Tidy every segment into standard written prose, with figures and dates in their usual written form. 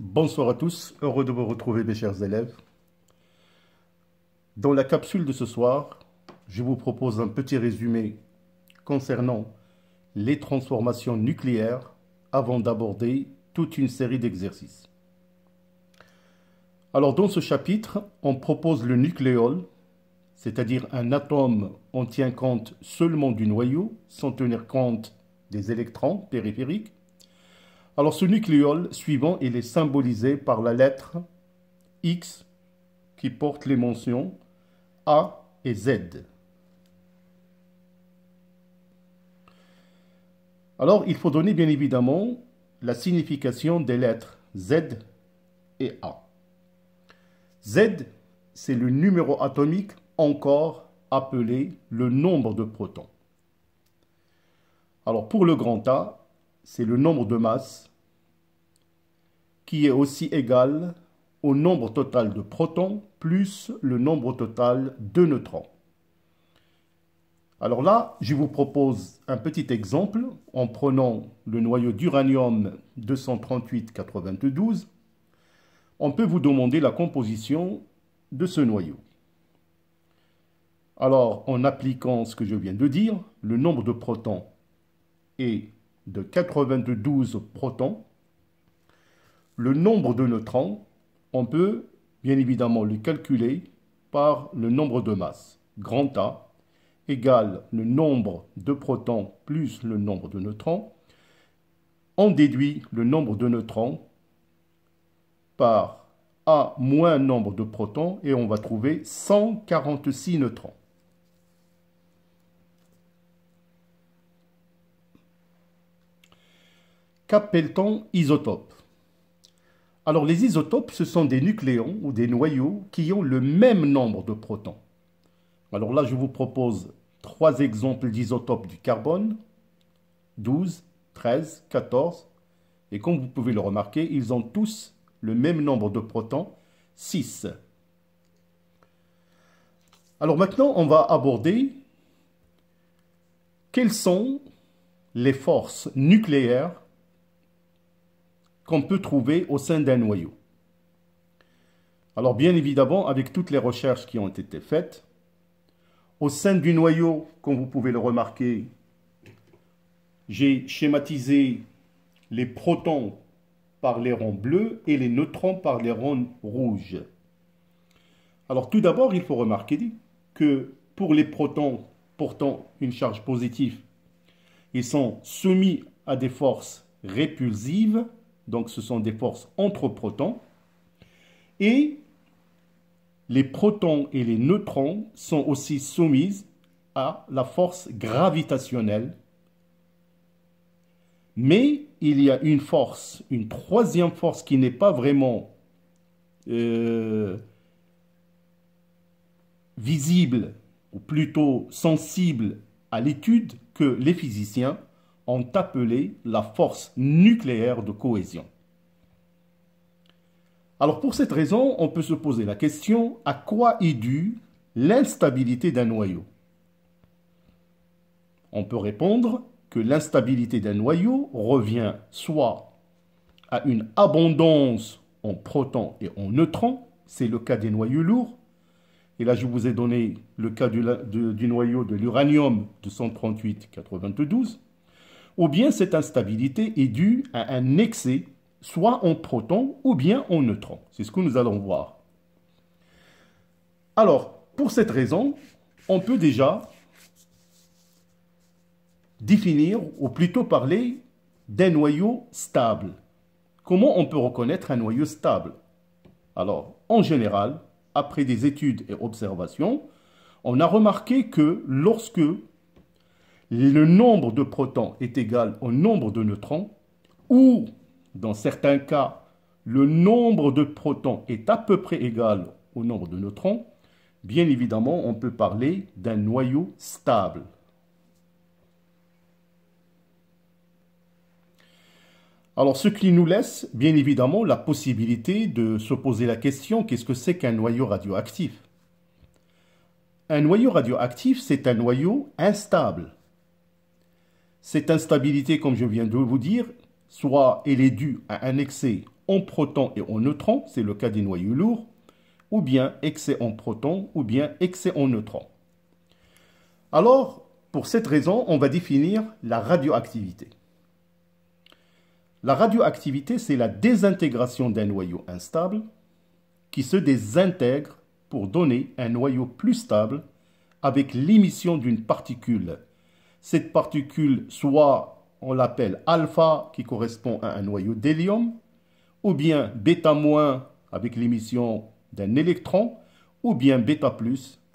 Bonsoir à tous, heureux de vous retrouver mes chers élèves. Dans la capsule de ce soir, je vous propose un petit résumé concernant les transformations nucléaires avant d'aborder toute une série d'exercices. Alors dans ce chapitre, on propose le nucléole, c'est-à-dire un atome, on tient compte seulement du noyau, sans tenir compte des électrons périphériques. Alors ce nucléole suivant, il est symbolisé par la lettre X qui porte les mentions A et Z. Alors il faut donner bien évidemment la signification des lettres Z et A. Z, c'est le numéro atomique encore appelé le nombre de protons. Alors pour le grand A, c'est le nombre de masse qui est aussi égal au nombre total de protons plus le nombre total de neutrons. Alors là, je vous propose un petit exemple en prenant le noyau d'uranium 238-92. On peut vous demander la composition de ce noyau. Alors, en appliquant ce que je viens de dire, le nombre de protons est de 92 protons. Le nombre de neutrons, on peut bien évidemment le calculer par le nombre de masse. Grand A égale le nombre de protons plus le nombre de neutrons. On déduit le nombre de neutrons par A moins nombre de protons et on va trouver 146 neutrons. Qu'appelle-t-on isotope? Alors les isotopes, ce sont des nucléons ou des noyaux qui ont le même nombre de protons. Alors là, je vous propose 3 exemples d'isotopes du carbone, 12, 13, 14. Et comme vous pouvez le remarquer, ils ont tous le même nombre de protons, 6. Alors maintenant, on va aborder quelles sont les forces nucléaires qu'on peut trouver au sein d'un noyau. Alors bien évidemment, avec toutes les recherches qui ont été faites, au sein du noyau, comme vous pouvez le remarquer, j'ai schématisé les protons par les ronds bleus et les neutrons par les ronds rouges. Alors tout d'abord, il faut remarquer que pour les protons portant une charge positive, ils sont soumis à des forces répulsives. Donc, ce sont des forces entre protons. Et les protons et les neutrons sont aussi soumis à la force gravitationnelle. Mais il y a une force, une troisième force qui n'est pas vraiment visible, ou plutôt sensible à l'étude, que les physiciens ont appelé la force nucléaire de cohésion. Alors pour cette raison, on peut se poser la question, à quoi est due l'instabilité d'un noyau? On peut répondre que l'instabilité d'un noyau revient soit à une abondance en protons et en neutrons, c'est le cas des noyaux lourds, et là je vous ai donné le cas du noyau de l'uranium 238-92, ou bien cette instabilité est due à un excès, soit en protons ou bien en neutrons. C'est ce que nous allons voir. Alors, pour cette raison, on peut déjà définir, ou plutôt parler d'un noyau stable. Comment on peut reconnaître un noyau stable? Alors, en général, après des études et observations, on a remarqué que lorsque le nombre de protons est égal au nombre de neutrons, ou dans certains cas, le nombre de protons est à peu près égal au nombre de neutrons, bien évidemment, on peut parler d'un noyau stable. Alors, ce qui nous laisse, bien évidemment, la possibilité de se poser la question, qu'est-ce que c'est qu'un noyau radioactif? Un noyau radioactif, c'est un noyau instable. Cette instabilité, comme je viens de vous dire, soit elle est due à un excès en protons et en neutrons, c'est le cas des noyaux lourds, ou bien excès en protons, ou bien excès en neutrons. Alors, pour cette raison, on va définir la radioactivité. La radioactivité, c'est la désintégration d'un noyau instable qui se désintègre pour donner un noyau plus stable avec l'émission d'une particule. Cette particule, soit on l'appelle alpha qui correspond à un noyau d'hélium, ou bien bêta- avec l'émission d'un électron, ou bien bêta+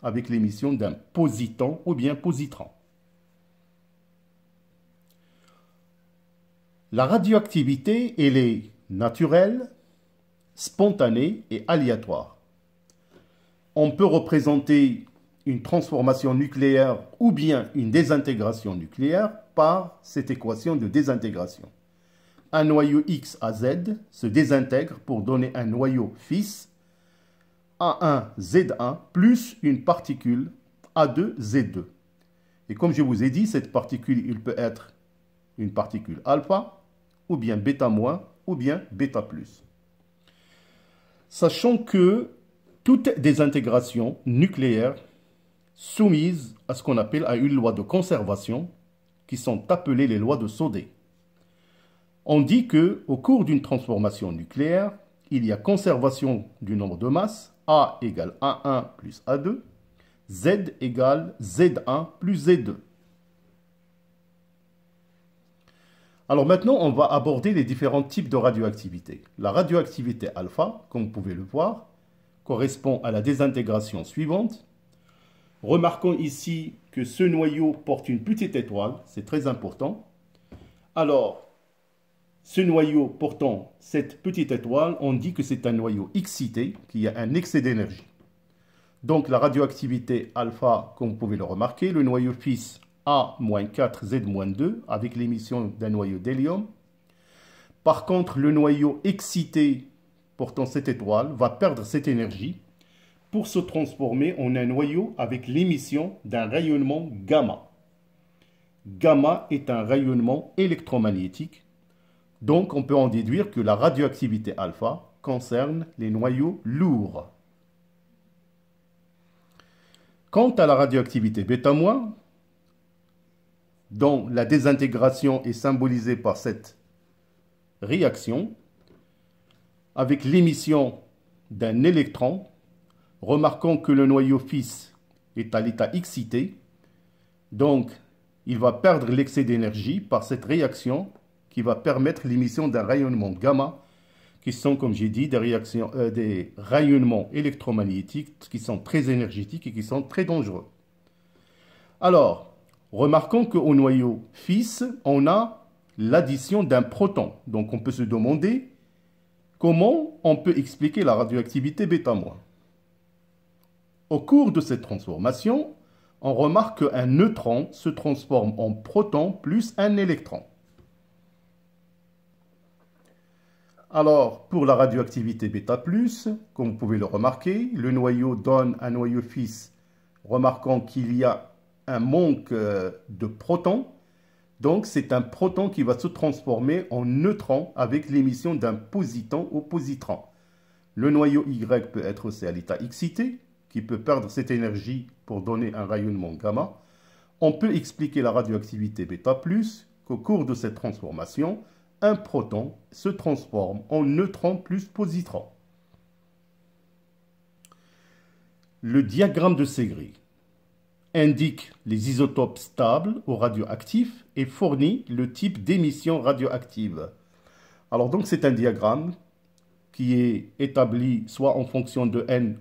avec l'émission d'un positon ou bien positron. La radioactivité, elle est naturelle, spontanée et aléatoire. On peut représenter une transformation nucléaire ou bien une désintégration nucléaire par cette équation de désintégration. Un noyau X à Z se désintègre pour donner un noyau fils A1Z1 plus une particule A2Z2. Et comme je vous ai dit, cette particule, il peut être une particule alpha, ou bien bêta-, ou bien bêta+. Sachant que toute désintégration nucléaire soumise à ce qu'on appelle à une loi de conservation, qui sont appelées les lois de Sodé. On dit que au cours d'une transformation nucléaire, il y a conservation du nombre de masses, A égale A1 plus A2, Z égale Z1 plus Z2. Alors maintenant, on va aborder les différents types de radioactivité. La radioactivité alpha, comme vous pouvez le voir, correspond à la désintégration suivante. Remarquons ici que ce noyau porte une petite étoile, c'est très important. Alors, ce noyau portant cette petite étoile, on dit que c'est un noyau excité, qui a un excès d'énergie. Donc la radioactivité alpha, comme vous pouvez le remarquer, le noyau fils A-4Z-2 avec l'émission d'un noyau d'hélium. Par contre, le noyau excité portant cette étoile va perdre cette énergie pour se transformer en un noyau avec l'émission d'un rayonnement gamma. Gamma est un rayonnement électromagnétique. Donc, on peut en déduire que la radioactivité alpha concerne les noyaux lourds. Quant à la radioactivité bêta-, dont la désintégration est symbolisée par cette réaction, avec l'émission d'un électron, remarquons que le noyau fils est à l'état excité, donc il va perdre l'excès d'énergie par cette réaction qui va permettre l'émission d'un rayonnement gamma, qui sont, comme j'ai dit, des rayonnements électromagnétiques qui sont très énergétiques et qui sont très dangereux. Alors, remarquons qu'au noyau fils, on a l'addition d'un proton. Donc on peut se demander comment on peut expliquer la radioactivité bêta-. Au cours de cette transformation, on remarque qu'un neutron se transforme en proton plus un électron. Alors, pour la radioactivité bêta+, comme vous pouvez le remarquer, le noyau donne un noyau fils, remarquant qu'il y a un manque de protons. Donc, c'est un proton qui va se transformer en neutron avec l'émission d'un positon ou positron. Le noyau Y peut être aussi à l'état excité, qui peut perdre cette énergie pour donner un rayonnement gamma. On peut expliquer la radioactivité bêta+, qu'au cours de cette transformation, un proton se transforme en neutron plus positron. Le diagramme de Segre indique les isotopes stables ou radioactifs et fournit le type d'émission radioactive. Alors donc c'est un diagramme qui est établi soit en fonction de n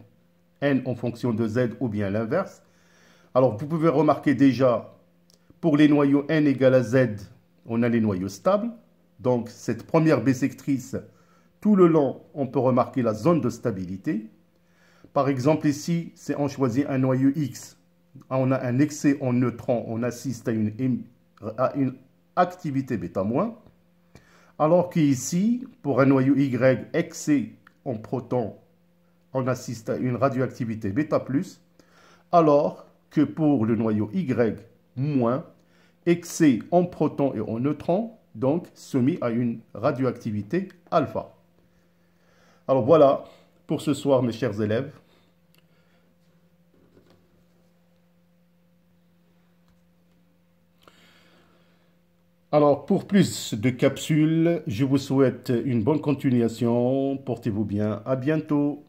en fonction de z ou bien l'inverse. Alors vous pouvez remarquer déjà pour les noyaux n égale à z, on a les noyaux stables. Donc cette première bissectrice, tout le long, on peut remarquer la zone de stabilité. Par exemple ici, si on choisit un noyau X, on a un excès en neutrons, on assiste à une activité bêta-. Alors qu'ici, pour un noyau Y, excès en protons, on assiste à une radioactivité bêta+, alors que pour le noyau Y-, excès en protons et en neutrons, donc soumis à une radioactivité alpha. Alors voilà pour ce soir, mes chers élèves. Alors, pour plus de capsules, je vous souhaite une bonne continuation. Portez-vous bien. À bientôt.